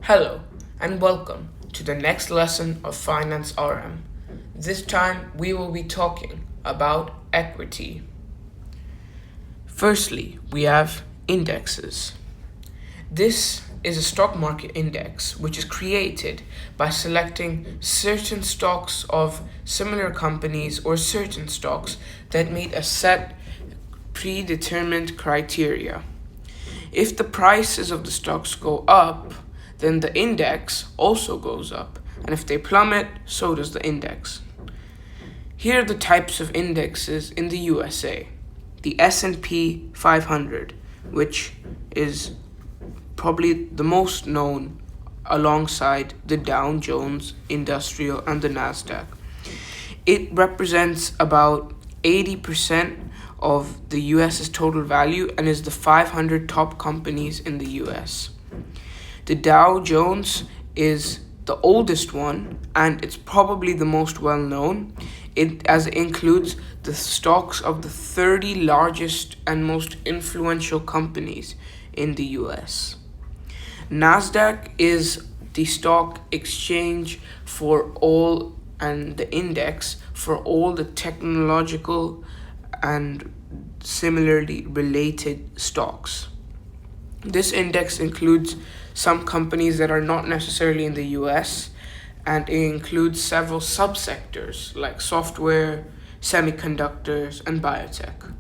Hello, and welcome to the next lesson of Finance RM. This time we will be talking about equity. Firstly, we have indexes. This is a stock market index which is created by selecting certain stocks of similar companies or certain stocks that meet a set predetermined criteria. If the prices of the stocks go up, then the index also goes up, and if they plummet, so does the index. Here are the types of indexes in the USA. The S&P 500, which is probably the most known alongside the Dow Jones Industrial and the Nasdaq. It represents about 80% of the US's total value and is the 500 top companies in the US. The Dow Jones is the oldest one and it's probably the most well known, as it includes the stocks of the 30 largest and most influential companies in the US. Nasdaq is the stock exchange for all and the index for all the technological and similarly related stocks. This index includes some companies that are not necessarily in the US, and it includes several subsectors like software, semiconductors, and biotech.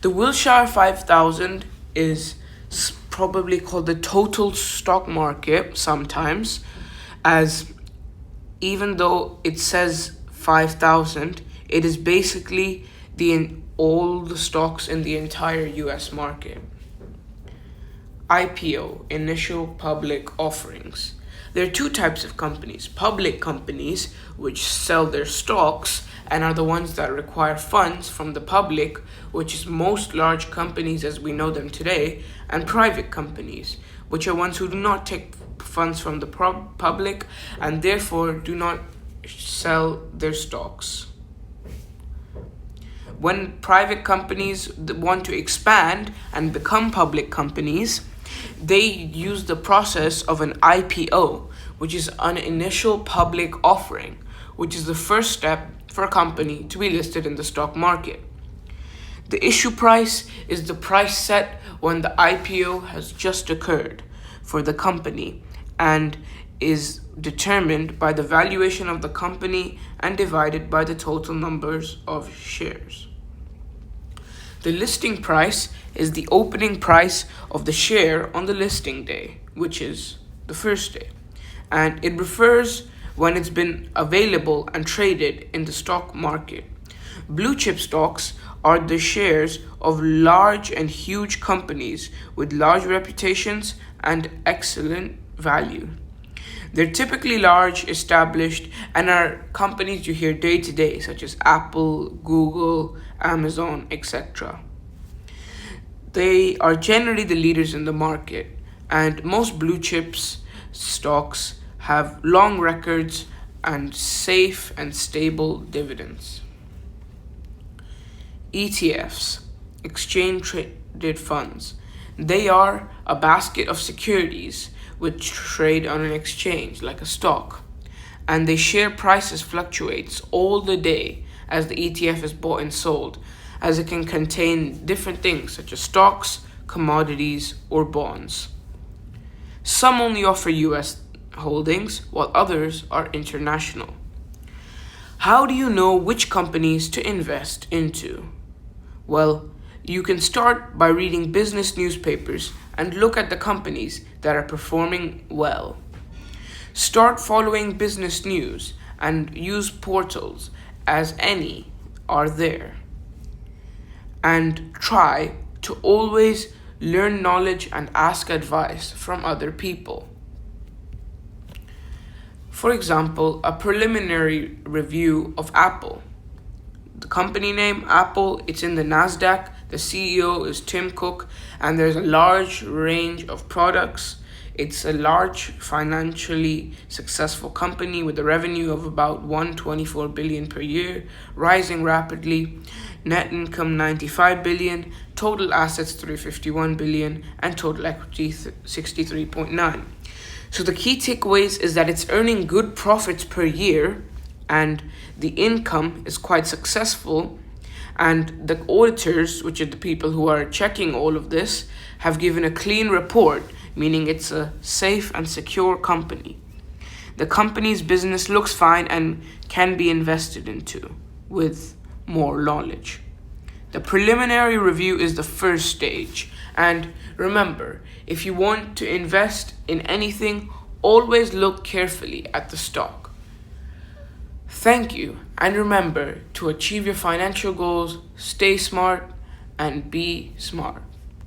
The Wilshire 5000 is probably called the total stock market sometimes, as even though it says 5,000, it is basically all the stocks in the entire US market. IPO, initial public offerings. There are two types of companies: public companies, which sell their stocks and are the ones that require funds from the public, which is most large companies as we know them today, and private companies, which are ones who do not take funds from the public and therefore do not sell their stocks. When private companies want to expand and become public companies, they use the process of an IPO, which is an initial public offering, which is the first step for a company to be listed in the stock market. The issue price is the price set when the IPO has just occurred for the company and is determined by the valuation of the company and divided by the total numbers of shares. The listing price is the opening price of the share on the listing day, which is the first day, and it refers when it's been available and traded in the stock market. Blue chip stocks are the shares of large and huge companies with large reputations and excellent value. They're typically large, established, and are companies you hear day to day, such as Apple, Google, Amazon, etc. They are generally the leaders in the market, and most blue chips stocks have long records and safe and stable dividends. ETFs, exchange traded funds. They are a basket of securities which trade on an exchange like a stock, and their share prices fluctuates all the day as the ETF is bought and sold, as it can contain different things such as stocks, commodities, or bonds. Some only offer US holdings, while others are international. How do you know which companies to invest into? Well, you can start by reading business newspapers and look at the companies that are performing well. Start following business news and use portals, as any are there. And try to always learn knowledge and ask advice from other people. For example, a preliminary review of Apple. The company name Apple, it's in the Nasdaq. The CEO is Tim Cook, and there's a large range of products It's a large, financially successful company with a revenue of about 124 billion per year, rising rapidly, net income 95 billion, total assets 351 billion, and total equity 63.9. So the key takeaways is that it's earning good profits per year, and the income is quite successful, and the auditors, which are the people who are checking all of this, have given a clean report, meaning it's a safe and secure company. The company's business looks fine and can be invested into with more knowledge. The preliminary review is the first stage, and remember, if you want to invest in anything, always look carefully at the stock. Thank you, and remember to achieve your financial goals, stay smart, and be smart.